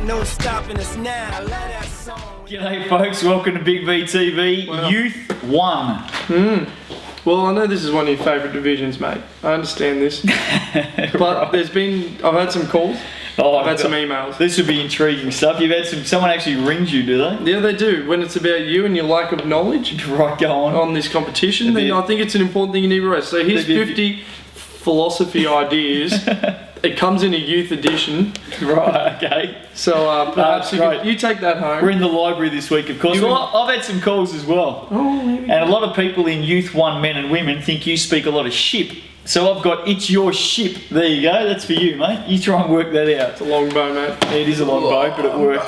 No stopping us now. I love that song. G'day folks, welcome to Big V TV. Wow. Youth 1. Well, I know this is one of your favourite divisions, mate. I understand this. But I've had some calls. Oh, I've had some emails. This would be intriguing stuff. You've had someone actually rings you, do they? Yeah, they do. When it's about you and your lack of knowledge Right, go on. this competition, then I think it's an important thing you need to raise. So here's 50 philosophy ideas. It comes in a youth edition. Right, okay. So perhaps you take that home. We're in the library this week, of course. Well, I've had some calls as well. Oh, maybe. And a lot of people in Youth 1, men and women, think you speak a lot of ship. So I've got It's Your Ship. There you go. That's for you, mate. You try and work that out. It's a long bow, mate. It is a long bow, but it worked.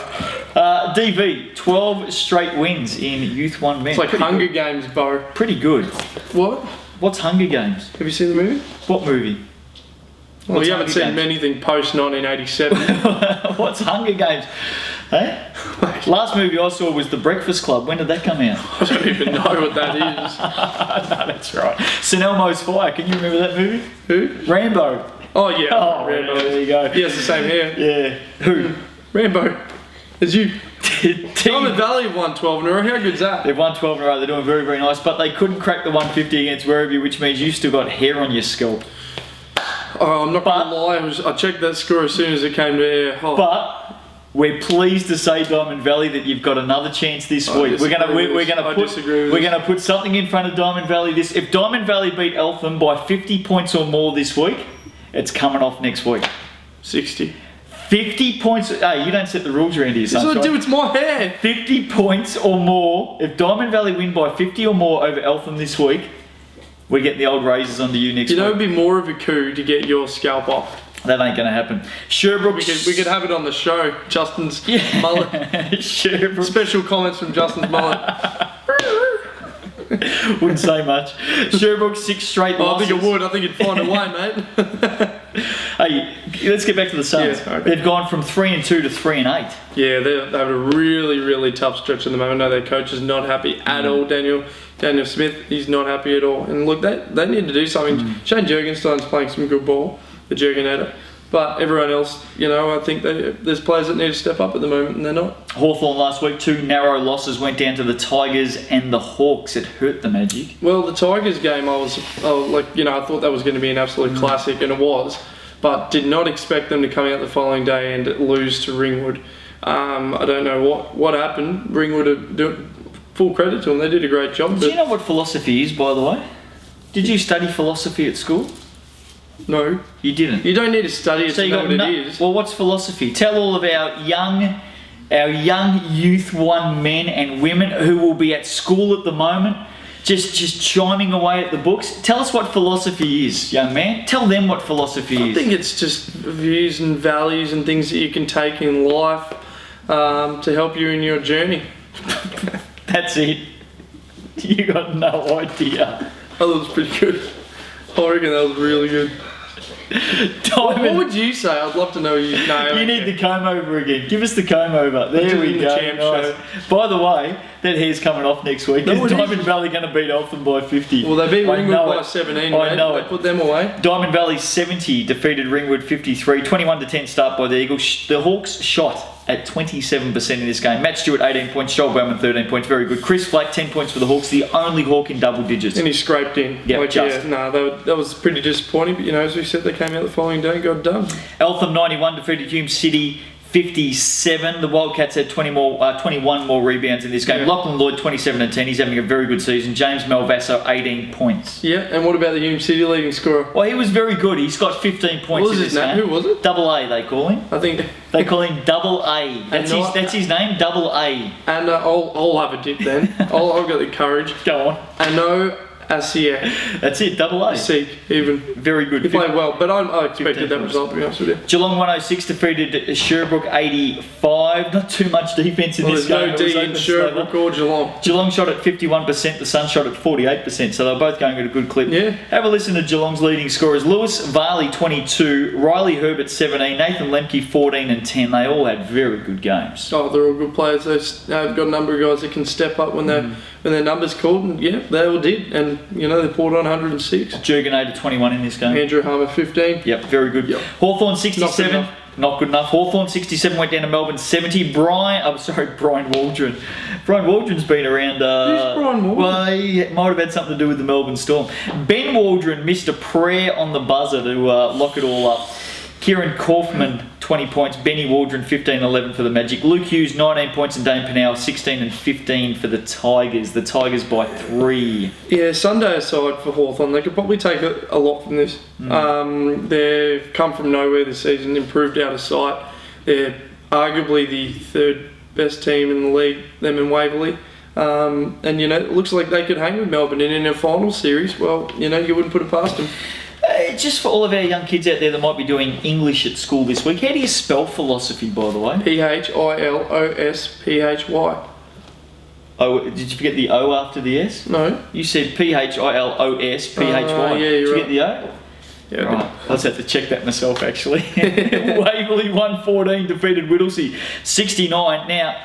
DV, 12 straight wins in Youth 1 men. It's like Pretty Hunger good. Games, Bo. Pretty good. What? What's Hunger Games? Have you seen the movie? What movie? Well, you haven't Hunger seen Games? anything post 1987. What's Hunger Games? Hey? Last movie I saw was The Breakfast Club. When did that come out? I don't even know what that is. No, that's right. St. Elmo's Fire. Can you remember that movie? Who? Rambo. Oh yeah. Oh, Rambo. there you go. He has the same hair. Yeah. Who? Rambo. It's you. Diamond Team. Valley have won 12 in a row. How good's that? They've won 12 in a row. They're doing very, very nice. But they couldn't crack the 150 against Werribee, which means you've still got hair on your scalp. Oh, I'm not gonna lie. I checked that score as soon as it came to air. Oh. But we're pleased to say, Diamond Valley, that you've got another chance this week. We're gonna put something in front of Diamond Valley. If Diamond Valley beat Eltham by 50 points or more this week, it's coming off next week. 60. 50 points. Hey, you don't set the rules around here, That's what I sunshine. do. It's my hair. 50 points or more. If Diamond Valley win by 50 or more over Eltham this week, we get the old razors onto you next You know, week. it'd be more of a coup to get your scalp off. That ain't gonna happen. Sherbrooke. We could have it on the show. Justin's mullet. Sherbrooke. Special comments from Justin's mullet. Wouldn't say much. Sherbrooke 6 straight Oh, I losses. think it would. I think you'd find a way, mate. Hey, let's get back to the Suns. Yeah, okay. They've gone from 3-2 to 3-8. Yeah, they have a really, really tough stretch at the moment. I know their coach is not happy at all. Daniel Smith, he's not happy at all. And look, they need to do something. Shane Jurgenstein's playing some good ball, the Jurgenator. But everyone else, you know, I think there's players that need to step up at the moment, and they're not. Hawthorn last week, 2 narrow losses, went down to the Tigers and the Hawks. It hurt the Magic. Well, the Tigers game, I thought that was going to be an absolute classic, and it was. But did not expect them to come out the following day and lose to Ringwood. I don't know what happened. Ringwood, full credit to them, they did a great job. Do you know what philosophy is, by the way? Did you study philosophy at school? No. You didn't. You don't need to study it to know what it is. Well, what's philosophy? Tell all of our young Youth 1 men and women who will be at school at the moment, just chiming away at the books. Tell us what philosophy is, young man. Tell them what philosophy I is. think it's just views and values and things that you can take in life to help you in your journey. That's it. You got no idea. That was pretty good. I reckon that was really good. What would you say? I'd love to know. You need the comb over again. Give us the comb over. There we the go. champ Nice. By the way, that hair's coming off next week. Is Diamond Valley going to beat Eltham by 50? Well, they beat I Ringwood know by it. 17. I know They it. put them away. Diamond Valley 70 defeated Ringwood 53. 21-10 start by the Eagles. The Hawks shot at 27% in this game. Matt Stewart 18 points. Joel Bowman 13 points. Very good. Chris Flack 10 points for the Hawks. The only Hawk in double digits. And he scraped in. Yep, that was pretty disappointing. But you know, as we said, they came out the following day and got it done. Eltham 91 defeated Hume City 57. The Wildcats had 21 more rebounds in this game. Yeah. Lachlan Lloyd 27-10. He's having a very good season. James Malvasso 18 points. Yeah, and what about the Hume City leading scorer? Well, he was very good. He's got 15 points What was in his this name? game. Who was it? Double A, they call him. I think. They call him Double A. That's his name, Double A. And I'll have a dip then. I've got the courage. Go on. Ano Asier. That's it, Double A. Seek, even. Very good. He played well, but I expected 15 that result, to be honest with you. Geelong 106 defeated Sherbrooke 85. Not too much defence in this game. There's no D in Sherbrooke or Geelong. Geelong shot at 51%, the Suns shot at 48%, so they're both going at a good clip. Yeah. Have a listen to Geelong's leading scorers. Lewis Varley 22, Riley Herbert 17, Nathan Lemke 14 and 10. They all had very good games. Oh, they're all good players. They've got a number of guys that can step up when their numbers called, and yeah, they all did. And you know, they poured on 106. Jurgenator 21 in this game. Andrew Harmer 15. Yep, very good. Yep. Hawthorn 67. not good enough. Hawthorn 67 went down to Melbourne 70. Brian Waldron. Brian Waldron's been around. Who's Brian Waldron? Well, he might have had something to do with the Melbourne Storm. Ben Waldron missed a prayer on the buzzer to lock it all up. Kieran Kaufman 20 points. Benny Waldron 15-11 for the Magic. Luke Hughes 19 points and Dane Pennell 16-15 for the Tigers. The Tigers by 3. Yeah, Sunday aside for Hawthorn, they could probably take a lot from this. They've come from nowhere this season, improved out of sight. They're arguably the third best team in the league, them and Waverley. And it looks like they could hang with Melbourne. And in a final series, well, you wouldn't put it past them. Just for all of our young kids out there that might be doing English at school this week, how do you spell philosophy, by the way? Philossphy. Oh, did you forget the O after the S? No. You said Philossphy. Yeah, did you're you right. get the O? Yeah. Right. I just had to check that myself, actually. Waverley 114 defeated Whittlesea 69. Now,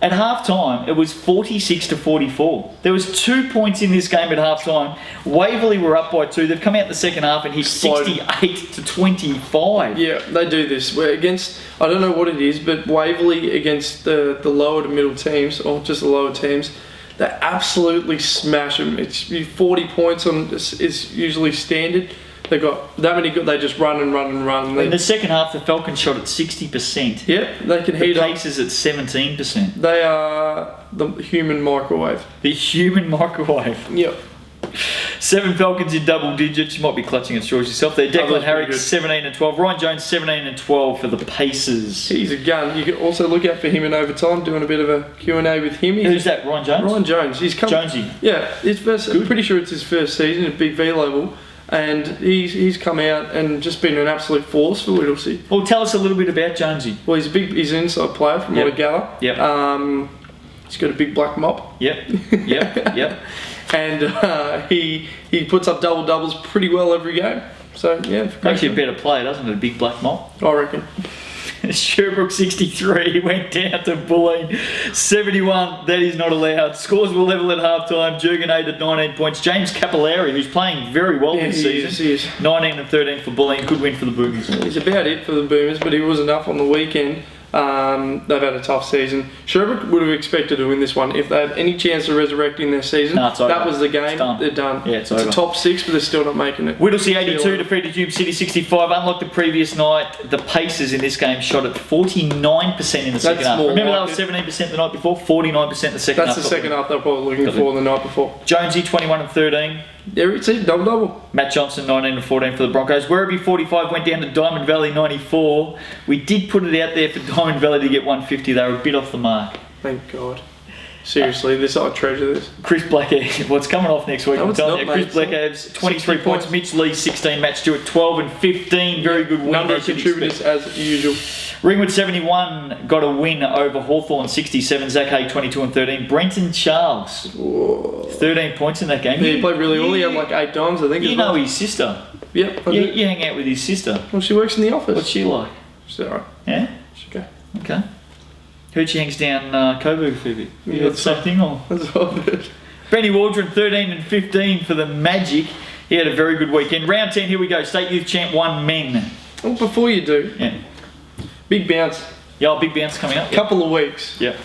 at half time, it was 46-44. There was 2 points in this game at half time. Waverley were up by 2. They've come out the second half and hit 68-25. Yeah, they do this. We're against, I don't know what it is, but Waverley against the lower to middle teams, or just the lower teams, they absolutely smash them. It's 40 points on is usually standard. They got that many good. They just run and run and run. In the second half, the Falcons shot at 60%. Yeah, they can heat The up. Pacers at 17%. They are the human microwave. The human microwave. Yep. 7 Falcons in double digits. You might be clutching at straws yourself there. Declan that's Harrick pretty 17-12. Ryan Jones 17-12 for the Pacers. He's a gun. You can also look out for him in overtime. Doing a bit of a Q&A with him. Who's that? Ryan Jones. Ryan Jones. He's come. Jonesy. Yeah, his first. I'm pretty sure it's his first season at Big V level. And he's come out and just been an absolute force for Whittlesea. Well, tell us a little bit about Jonesy. Well, he's an inside player from what I gather. Yep. He's got a big black mop. Yep. And he puts up double doubles pretty well every game. So yeah, Makes you a better player, doesn't it? A big black mop. I reckon. Sherbrooke 63 went down to Bulleen 71. That is not allowed. Scores were level at half time. Jurgen 8 at 19 points. James Capillari, who's playing very well this season. He is. 19-13 for Bulleen. Good win for the Boomers. He's about it for the Boomers, but he was enough on the weekend. They've had a tough season. Sherbrooke would have expected to win this one if they had any chance of resurrecting their season. No, it's over. That was the game. It's done. They're done. Yeah, it's a over. top 6, but they're still not making it. Whittlesea 82 defeated Hume City 65. Unlike the previous night, the Pacers in this game shot at 49% in the second half. more Remember like they were 17% the night before? 49% the second half. That's the second half they're probably looking for the night before. Jonesy 21-13. Yeah, it's a double-double. Matt Johnson 19-14 for the Broncos. Werribee 45 went down to Diamond Valley 94. We did put it out there for Diamond Valley to get 150. They were a bit off the mark. Thank God. Seriously, I treasure this. Chris Blackham, what's coming off next week? No, I'm it's telling not, you. mate. Chris Blackham's 23 points. points. Mitch Lee 16. Matt Stewart 12 and 15. Very good win. Number they of should contributors expect. as usual. Ringwood 71 got a win over Hawthorn 67. Zach Hay 22-13. Brenton Charles 13 points in that game. Yeah, he played really well. He had like 8 times, I think. You as know well. his sister. Yep. I You, do. you hang out with his sister. Well, she works in the office. What's she like? She's alright. Yeah? She's okay. Okay. Heard she hangs down Coburg for a bit. You Yeah, got the same thing or? That's all good. Benny Waldron 13-15 for the Magic. He had a very good weekend. Round 10, here we go. State Youth Champ 1 men. Well, before you do, Yeah. big bounce. Yeah, big bounce coming up. Couple of weeks. Yep.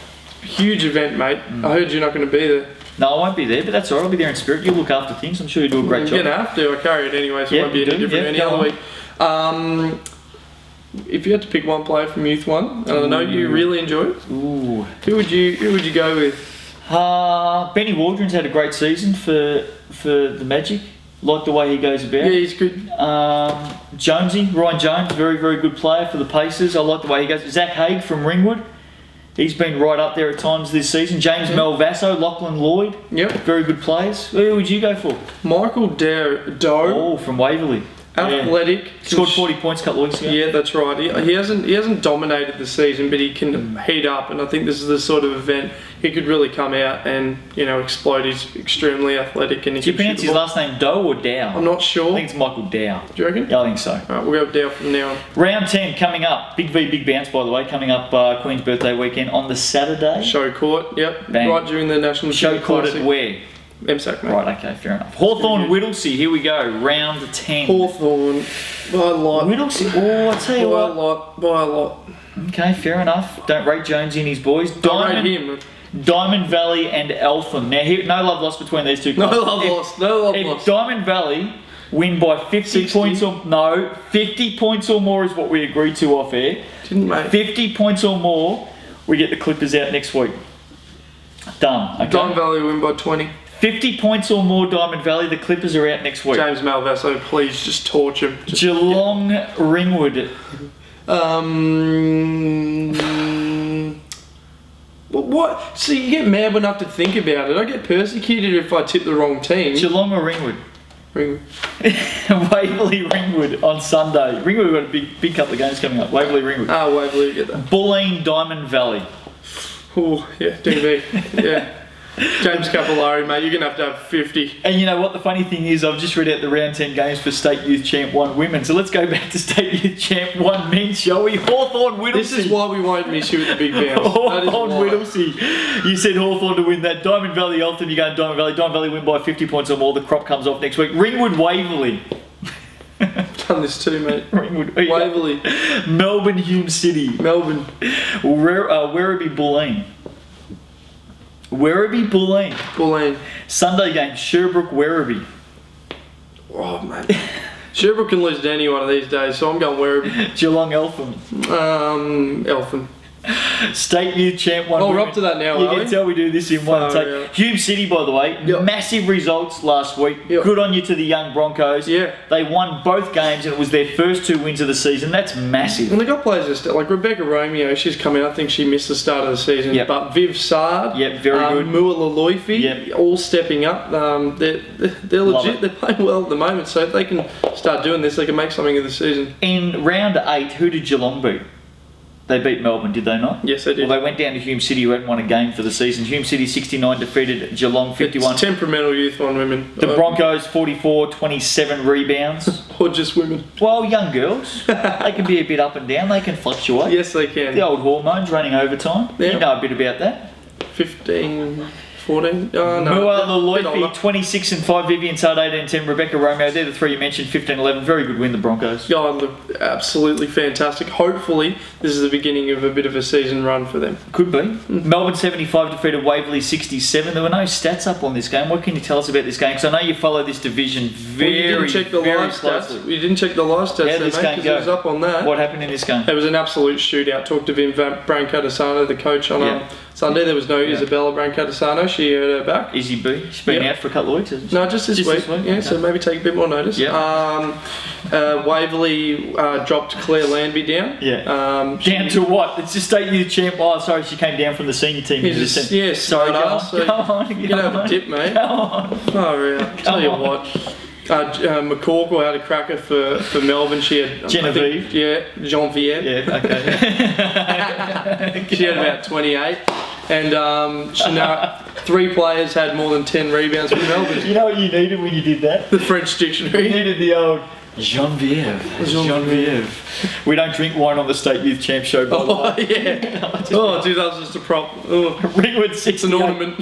Huge event, mate. I heard you're not going to be there. No, I won't be there, but that's all right. I'll be there in spirit. You look after things. I'm sure you do a great You're job. going to have to. I carry it anyway, so Yeah, it won't be you any do. different Yeah, any go other on. week. If you had to pick one player from Youth 1, and I know you really enjoy it, Ooh. who would you go with? Benny Waldron's had a great season for the Magic. Like the way he goes about. Yeah, he's good. Jonesy, Ryan Jones, very, very good player for the Pacers. I like the way he goes. Zach Haig from Ringwood. He's been right up there at times this season. James Malvasso, Lachlan Lloyd. Yep. Very good players. Who would you go for? Michael Doe, Oh, from Waverley. athletic. Yeah. Scored 40 points a couple of weeks ago. Yeah, that's right. He hasn't dominated the season, but he can heat up, and I think this is the sort of event he could really come out and explode. He's extremely athletic, and he Do you can pronounce shoot his the ball. last name Doe or Dow? I'm not I sure. think it's Michael Dow. Do you reckon? Yeah, I think so. All right, we'll go with Dow from now on. Round 10 coming up. Big V, big bounce, by the way, coming up Queen's birthday weekend on the Saturday. Show court. Yep. Bang. Right during the National Show Junior court Classic. at where? MSAC, mate. Right, okay, fair enough. Hawthorn Whittlesea, here we go, round 10. Hawthorn, by a lot. Whittlesea, oh, I tell you By a what. lot, by a lot. Okay, fair enough. Don't rate Jonesy and his boys. Don't rate him. Diamond Valley and Eltham. Now, here, no love lost between these two No clubs. love lost, no love If lost. Diamond Valley win by 50 60. points or... No, 50 points or more is what we agreed to off air. Didn't, mate. 50 points or more, we get the Clippers out next week. Done. Okay. Diamond Valley win by 20. 50 points or more, Diamond Valley, the Clippers are out next week. James Malvaso, please just torch him. Just Geelong Ringwood. What? See, you get mad when I have to think about it. I get persecuted if I tip the wrong team. Geelong or Ringwood? Ring- Waverley Ringwood on Sunday. Ringwood got a big couple of games coming up. Waverley Ringwood. Ah, Waverley, get that. Bulleen Diamond Valley. Oh, yeah, DB. Yeah. James Capillari, mate, you're going to have 50. And you know what the funny thing is, I've just read out the round 10 games for State Youth Champ 1 women. So let's go back to State Youth Champ 1 men, shall we? Hawthorn Whittlesea. This is why we won't miss you at the big bounce. That is Hawthorn why. Whittlesea. You said Hawthorn to win that. Diamond Valley Eltham, you're going Diamond Valley. Diamond Valley win by 50 points or more. The crop comes off next week. Ringwood Waverley. Done this too, mate. Ringwood. Waverley. Melbourne Hume City. Melbourne. Werribee Bulleen. Werribee Bulleen. Bulleen. Sunday game, Sherbrooke Werribee. Oh, mate. Sherbrooke can lose to anyone of these days, so I'm going Werribee. Geelong Eltham. Eltham. State Youth Champ 1 Oh, we're women. up to that now, You are can we? tell we do this in one Far take. out. Hume City, by the way, Yep. massive results last week. Yep. Good on you to the young Broncos. Yeah. They won both games and it was their first 2 wins of the season. That's massive. And they got players that still, like Rebecca Romeo, she's coming. I think she missed the start of the season. Yep. But Viv Sard, Yep, very good. Mua Laloifi, Yep. all stepping up. They're Love legit. it. They're playing well at the moment. So if they can start doing this, they can make something of the season. In round 8, who did Geelong beat? They beat Melbourne, did they not? Yes, they did. Well, they went down to Hume City, who hadn't won a game for the season. Hume City 69 defeated Geelong 51. It's temperamental youth on women. The Broncos 44, 27 rebounds. Or just women. Well, young girls, they can be a bit up and down. They can fluctuate. Yes, they can. The old hormones running overtime. Yeah. You know a bit about that. 15, 14. Oh, no. Mua Bit Laloifi, older. 26 and 5. Vivian Sard, 18 and 10. Rebecca Romeo, they're the three you mentioned. 15 11. Very good win, the Broncos. Oh, look, absolutely fantastic. Hopefully, this is the beginning of a bit of a season run for them. Could be. Melbourne 75 defeated Waverley 67. There were no stats up on this game. What can you tell us about this game? Because I know you follow this division very, You didn't check the very live closely. stats. You didn't check the live stats, How there, did this mate, game because go? it was up on that. What happened in this game? It was an absolute shootout. Talked to Vim Brancatisano, the coach, on Yeah. Sunday. There was no Isabella Brancatisano. She hurt her back. Izzy B. She's been Yep. out for a couple of weeks, hasn't she? No, just this week. Yeah, Okay. so maybe take a bit more notice. Yeah. Waverley dropped Claire Landby down. Yeah. She- Down to what? It's just State Youth Champ. Oh, sorry, she came down from the senior team. Yeah, into the just- sen- yeah, sorry, go on. smart ass, so Go on. you go can have a on. dip, mate. Go on. Oh, yeah. Tell you on. what. McCorkle had a cracker for Melbourne. She had Genevieve. Genevieve. Yeah, okay. She had about 28. And Chanel, 3 players had more than 10 rebounds for Melbourne. You know what you needed when you did that? The French You dictionary. needed the old Genevieve. Genevieve. We don't drink wine on the State Youth Champ show, by the Oh, way. yeah. Oh, dude, that was just a prop. Oh, Ringwood it's 68. an ornament.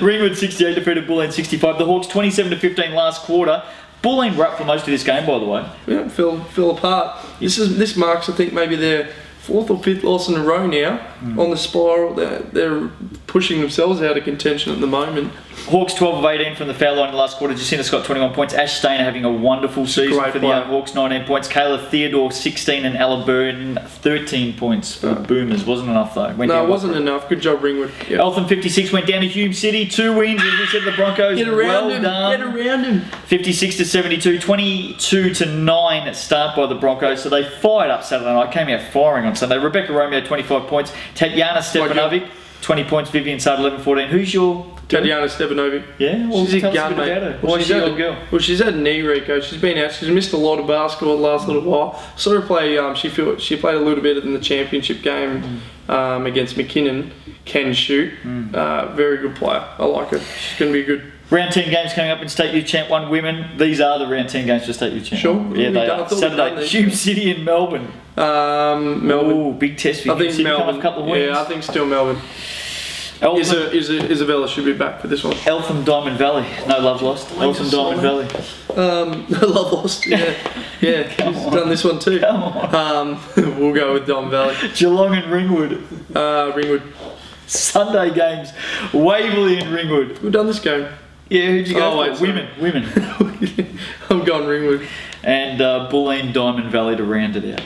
Ringwood 68 defeated Bulleen 65. The Hawks 27 to 15 last quarter. Bulleen were up for most of this game, by the way. Yeah, fell apart. This marks, I think, maybe their 4th or 5th loss in a row now. On the spiral, they're pushing themselves out of contention at the moment. Hawks 12 of 18 from the foul line in the last quarter. Jacinta Scott 21 points. Ash Stainer having a wonderful season Great for the player. young Hawks, 19 points. Kayla Theodore 16 and Ella Burton 13 points for Boomers. Wasn't enough though. Went No, down it wasn't enough. Good job, Ringwood. Yeah. Eltham 56 went down to Hume City. 2 wins. As we said, the Broncos Get around well him. done. Get around him. 56 to 72, 22 to 9 start by the Broncos. So they fired up Saturday night, came out firing on Sunday. Rebecca Romeo 25 points, Tatjana Stefanovic 20 points, Vivian Sard 11-14. Who's your Tatiana Stepanovic. Yeah, well, She's a tell us gun, a bit mate. about her. Why is she had your girl? Well, she's had a knee reco. She's been out. She's missed a lot of basketball the last little while. Saw her play. She played a little bit in the championship game against McKinnon. Can shoot. Very good player. I like her. She's going to be good. Round 10 games coming up in State Youth Champ 1 women. These are the round 10 games for State Youth Champ. Sure. Yeah, they I are. thought we'd done Saturday, these. Hume City and Melbourne. Melbourne. Ooh, big test for I Hume think City. Come off Melbourne. a couple of wins. Yeah, I think still Melbourne. Isabella should be back for this one. Eltham Diamond Valley. No love lost. Eltham Diamond Valley. Love lost. Yeah, yeah. He's done this one too. Come on. We'll go with Diamond Valley. Geelong and Ringwood. Ringwood. Sunday games. Waverley and Ringwood. We've done this game. Yeah, who'd you go for? wait, sorry. Women. I'm going Ringwood. And Bulleen Diamond Valley to round it out.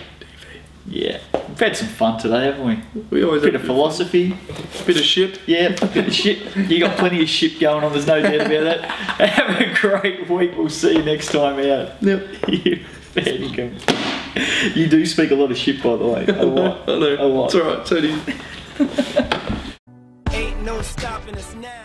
Yeah. We've had some fun today, haven't we? We always Bit have of philosophy. Bit of ship. Yeah, bit of shit. You got plenty of shit going on, there's no doubt about that. Have a great week. We'll see you next time out. Yep. You do speak a lot of shit, by the way. A lot. I know. A lot. It's alright, so do you. Ain't no stopping us now.